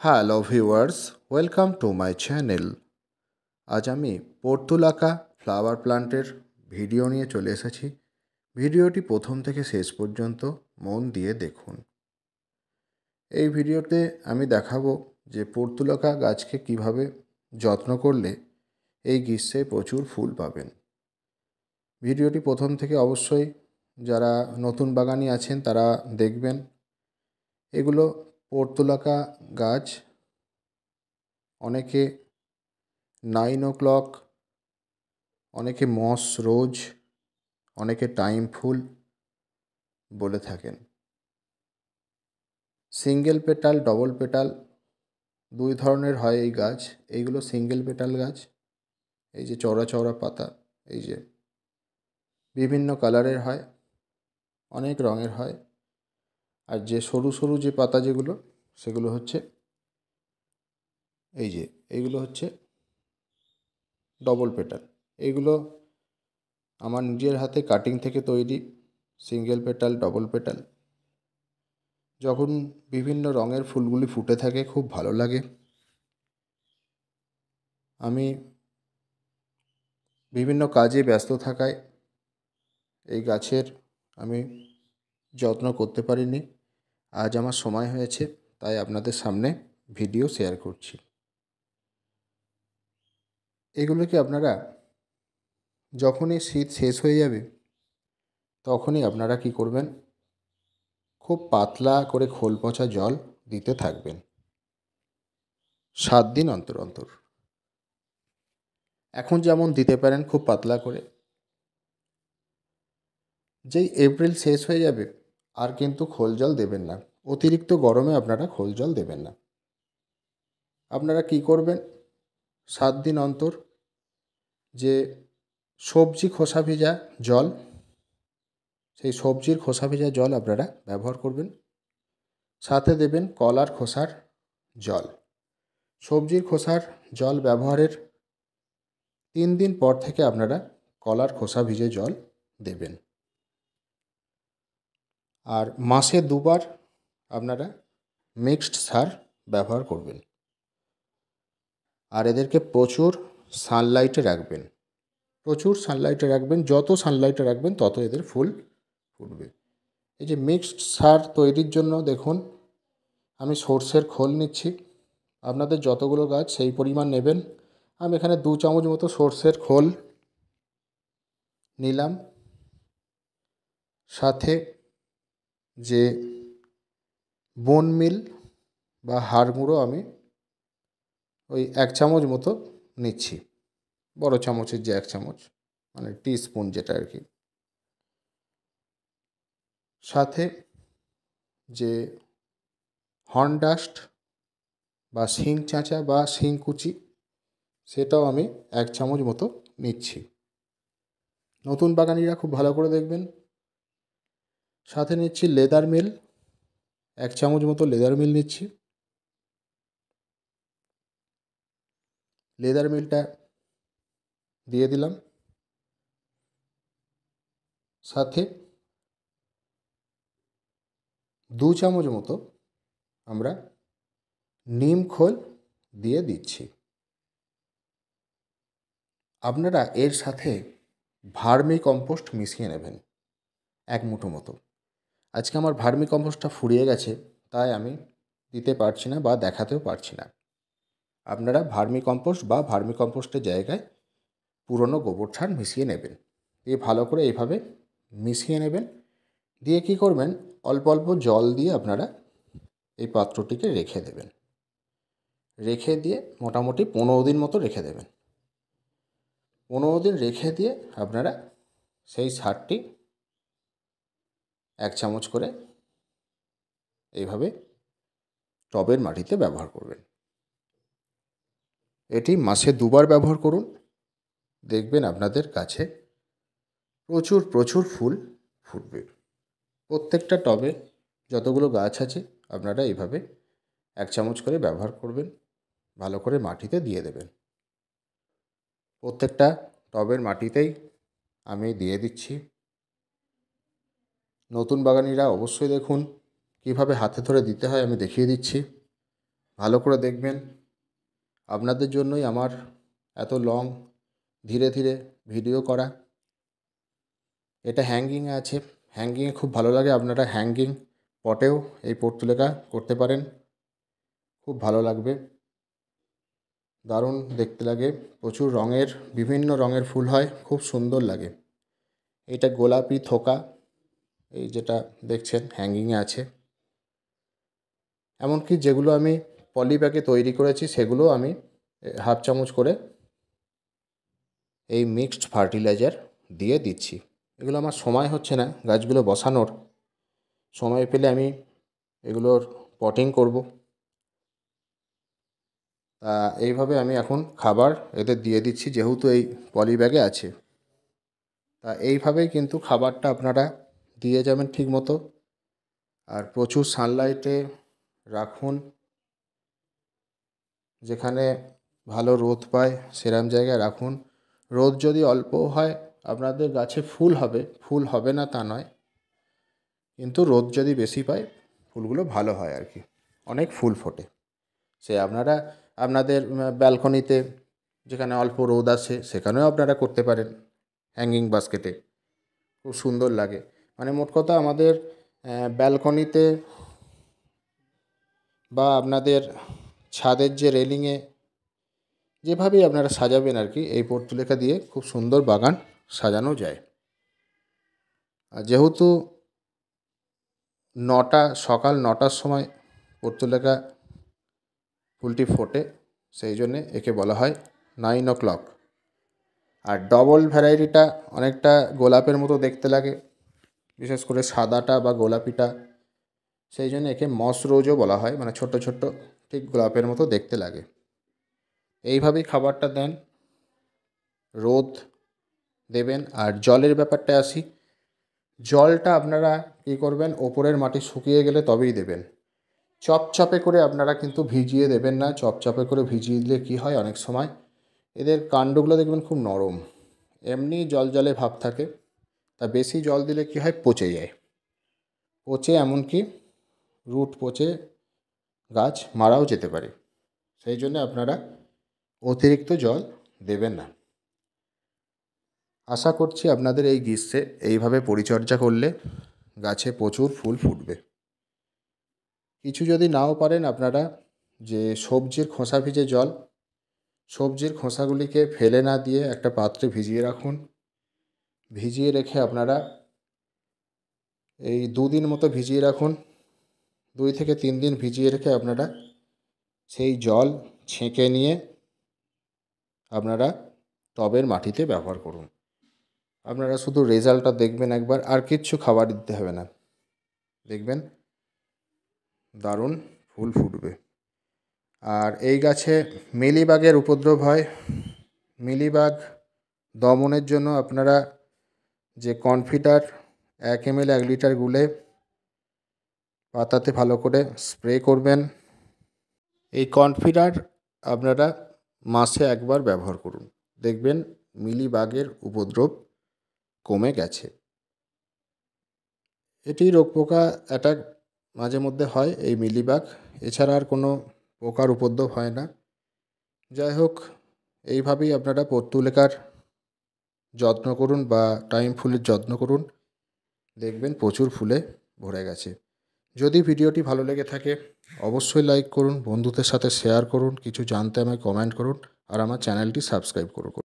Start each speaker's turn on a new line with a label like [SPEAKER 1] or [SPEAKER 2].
[SPEAKER 1] Hello viewers, welcome to my channel. আজ আমি পর্তুলাকা flower প্লান্টের ভিডিও নিয়ে চলে এসেছি। ভিডিওটি প্রথম থেকে শেষ পর্যন্ত মন দিয়ে দেখুন। এই ভিডিওতে আমি দেখাবো যে পর্তুলাকা গাছকে কিভাবে যত্ন করলে এই গ্রীষ্মে প্রচুর ফুল পাবেন। ভিডিওটি প্রথম থেকে অবশ্যই যারা নতুন বাগানি আছেন তারা দেখবেন। এগুলো পর্তুলাকা গাছ, অনেকে 9 o'clock, অনেকে মস রোজ, অনেকে টাইম ফুল বলে থাকেন। সিঙ্গেল পেটাল, ডবল পেটাল দুই ধরনের হয় এই গাছ। এইগুলো সিঙ্গেল পেটাল গাছ। এই যে চওড়া চওড়া পাতা, এই যে বিভিন্ন কালারের হয়, অনেক রঙের হয়। আর যে সরু সরু যে পাতা যেগুলো, সেগুলো হচ্ছে এই যে এইগুলো হচ্ছে ডবল পেটাল। এইগুলো আমার নিজের হাতে কাটিং থেকে তৈরি সিঙ্গেল পেটাল, ডবল পেটাল। যখন বিভিন্ন রঙের ফুলগুলি ফুটে থাকে খুব ভালো লাগে। আমি বিভিন্ন কাজে ব্যস্ত থাকায় এই গাছের আমি যত্ন করতে পারিনি। আজ আমার সময় হয়েছে, তাই আপনাদের সামনে ভিডিও শেয়ার করছি। এগুলোকে আপনারা যখনই শীত শেষ হয়ে যাবে তখনই আপনারা কি করবেন, খুব পাতলা করে খোল পচা জল দিতে থাকবেন 7 দিন অন্তর অন্তর। এখন যেমন দিতে পারেন খুব পাতলা করে। যেই এপ্রিল শেষ হয়ে যাবে আর কিন্তু খোল জল দেবেন না। অতিরিক্ত গরমে আপনারা খোল জল দেবেন না। আপনারা কি করবেন, 7 দিন অন্তর যে সবজি খোসা ভেজা জল, সেই সবজির খোসা ভেজা জল আপনারা ব্যবহার করবেন। সাথে দেবেন কলার খোসার জল। সবজির খোসার জল ব্যবহারের 3 দিন পর থেকে আপনারা কলার খোসা ভিজে জল দেবেন। আর মাসে 2বার আপনারা মিক্সড সার ব্যবহার করবেন। আর এদেরকে প্রচুর সানলাইটে রাখবেন, প্রচুর সানলাইটে রাখবেন। যত সানলাইটে রাখবেন তত এদের ফুল ফুটবে। এই যে মিক্সড সার তৈরির জন্য দেখুন, আমি সর্ষের খোল নিচ্ছি। আপনাদের যতগুলো গাছ সেই পরিমাণ নেবেন। আমি এখানে 2 চামচ মতো সর্ষের খোল নিলাম। সাথে যে বোন মিল বা হাড় গুঁড়ো আমি ওই 1 চামচ মতো নিচ্ছি। বড় চামচের যে 1 চামচ, মানে টিস্পুন যেটা আর কি। সাথে যে হর্ন ডাস্ট বা শিং চাঁচা বা শিংকুচি, সেটাও আমি 1 চামচ মতো নিচ্ছি। নতুন বাগানিরা খুব ভালো করে দেখবেন। সাথে নিচ্ছি লেদার মিল, 1 চামচ মতো লেদার মিল নিচ্ছি। লেদার মিলটা দিয়ে দিলাম। সাথে 2 চামচ মতো আমরা নিম খোল দিয়ে দিচ্ছি। আপনারা এর সাথে ভার্মি কম্পোস্ট মিশিয়ে নেবেন 1 মুঠো মতো। আজকে আমার ভার্মি কম্পোস্টটা ফুরিয়ে গেছে, তাই আমি দিতে পারছি না বা দেখাতেও পারছি না। আপনারা ভার্মি কম্পোস্ট বা ভার্মি কম্পোস্টের জায়গায় পুরনো গোবর সার মিশিয়ে নেবেন। দিয়ে ভালো করে এইভাবে মিশিয়ে নেবেন। দিয়ে কী করবেন, অল্প অল্প জল দিয়ে আপনারা এই পাত্রটিকে রেখে দেবেন। রেখে দিয়ে মোটামুটি 15 দিন মতো রেখে দেবেন। 15 দিন রেখে দিয়ে আপনারা সেই সারটি 1 চামচ করে এইভাবে টবের মাটিতে ব্যবহার করবেন। এটি মাসে 2বার ব্যবহার করুন। দেখবেন আপনাদের গাছে প্রচুর প্রচুর ফুল ফুটবে। প্রত্যেকটা টবে যতগুলো গাছ আছে আপনারা এইভাবে 1 চামচ করে ব্যবহার করবেন। ভালো করে মাটিতে দিয়ে দেবেন। প্রত্যেকটা টবের মাটিতেই আমি দিয়ে দিচ্ছি। নতুন বাগানিরা অবশ্যই দেখুন কীভাবে হাতে ধরে দিতে হয়, আমি দেখিয়ে দিচ্ছি। ভালো করে দেখবেন। আপনাদের জন্যই আমার এত লং ধীরে ধীরে ভিডিও করা। এটা হ্যাঙ্গিংয়ে আছে, হ্যাঙ্গিংয়ে খুব ভালো লাগে। আপনারা হ্যাঙ্গিং পটেও এই পর্তুলেখা করতে পারেন, খুব ভালো লাগবে, দারুণ দেখতে লাগে। প্রচুর রঙের, বিভিন্ন রঙের ফুল হয়, খুব সুন্দর লাগে। এটা গোলাপি থোকা, এই যেটা দেখছেন হ্যাঙ্গিংয়ে আছে। এমনকি যেগুলো আমি পলি ব্যাগে তৈরি করেছি সেগুলো আমি হাফ চামচ করে এই মিক্সড ফার্টিলাইজার দিয়ে দিচ্ছি। এগুলো আমার সময় হচ্ছে না গাছগুলো বসানোর, সময় পেলে আমি এগুলোর পটিং করব। তা এইভাবে আমি এখন খাবার এদের দিয়ে দিচ্ছি, যেহেতু এই পলি ব্যাগে আছে। তা এইভাবেই কিন্তু খাবারটা আপনারা দিয়ে যাবেন ঠিক মতো। আর প্রচুর সানলাইটে রাখুন, যেখানে ভালো রোদ পায় সেরকম জায়গায় রাখুন। রোদ যদি অল্প হয় আপনাদের গাছে ফুল হবে, ফুল হবে না তা নয়, কিন্তু রোদ যদি বেশি পায় ফুলগুলো ভালো হয় আর কি, অনেক ফুল ফোটে। সে আপনারা আপনাদের ব্যালকনিতে যেখানে অল্প রোদ আসে সেখানেও আপনারা করতে পারেন, হ্যাঙ্গিং বাস্কেটে খুব সুন্দর লাগে। মানে মোট কথা আমাদের ব্যালকনিতে বা আপনাদের ছাদের যে রেলিংয়ে যেভাবেই আপনারা সাজাবেন আর কি, এই পর্তুলেখা দিয়ে খুব সুন্দর বাগান সাজানো যায়। আর যেহেতু সকাল 9টার সময় পর্তুলেখা ফুলটি ফোটে, সেই জন্যে একে বলা হয় 9 o'clock। আর ডবল ভ্যারাইটিটা অনেকটা গোলাপের মতো দেখতে লাগে, বিশেষ করে সাদাটা বা গোলাপিটা, সেই জন্য একে মস রোজও বলা হয়, মানে ছোট ছোট ঠিক গোলাপের মতো দেখতে লাগে। এইভাবেই খাবারটা দেন, রোদ দেবেন। আর জলের ব্যাপারটা আসি, জলটা আপনারা কী করবেন, ওপরের মাটি শুকিয়ে গেলে তবেই দেবেন। চপচপে করে আপনারা কিন্তু ভিজিয়ে দেবেন না। চপচপে করে ভিজিয়ে দিলে কী হয়, অনেক সময় এদের কাণ্ডগুলো দেখবেন খুব নরম, এমনি জল ভাব থাকে, তা বেশি জল দিলে কী হয়, পচে যায়, পচে এমনকি রুট পচে গাছ মারাও যেতে পারে। সেই জন্য আপনারা অতিরিক্ত জল দেবেন না। আশা করছি আপনাদের এই গ্রীষ্মে এইভাবে পরিচর্যা করলে গাছে প্রচুর ফুল ফুটবে। কিছু যদি নাও পারেন আপনারা যে সবজির খোসা ভিজে জল, সবজির খোসাগুলিকে ফেলে না দিয়ে একটা পাত্রে ভিজিয়ে রাখুন। ভিজিয়ে রেখে আপনারা এই 2 দিন মতো ভিজিয়ে রাখুন, 2 থেকে 3 দিন ভিজিয়ে রেখে আপনারা সেই জল ছেঁকে নিয়ে আপনারা টবের মাটিতে ব্যবহার করুন। আপনারা শুধু রেজাল্টটা দেখবেন একবার, আর কিচ্ছু খাবার দিতে হবে না, দেখবেন দারুণ ফুল ফুটবে। আর এই গাছে মিলিবাগের উপদ্রব হয়, মিলিবাগ দমনের জন্য আপনারা যে কনফিডার 1 ml 1 লিটার গুলে পাতাতে ভালো করে স্প্রে করবেন। এই কনফিডার আপনারা মাসে একবার ব্যবহার করুন, দেখবেন মিলিবাগের উপদ্রব কমে গেছে। এটি রোগ পোকা অ্যাটাক মাঝে মধ্যে হয়, এই মিলিবাগ, এছাড়া আর কোনো পোকার উপদ্রব হয় না। যাই হোক, এইভাবেই আপনারা পর্তুলেখার যত্ন করুন বা টাইম ফুলের যত্ন করুন, দেখবেন প্রচুর ফুলে ভরে গেছে। যদি ভিডিওটি ভালো লেগে থাকে অবশ্যই লাইক করুন, বন্ধুদের সাথে শেয়ার করুন, কিছু জানতে আমায় কমেন্ট করুন, আর আমার চ্যানেলটি সাবস্ক্রাইব করুন।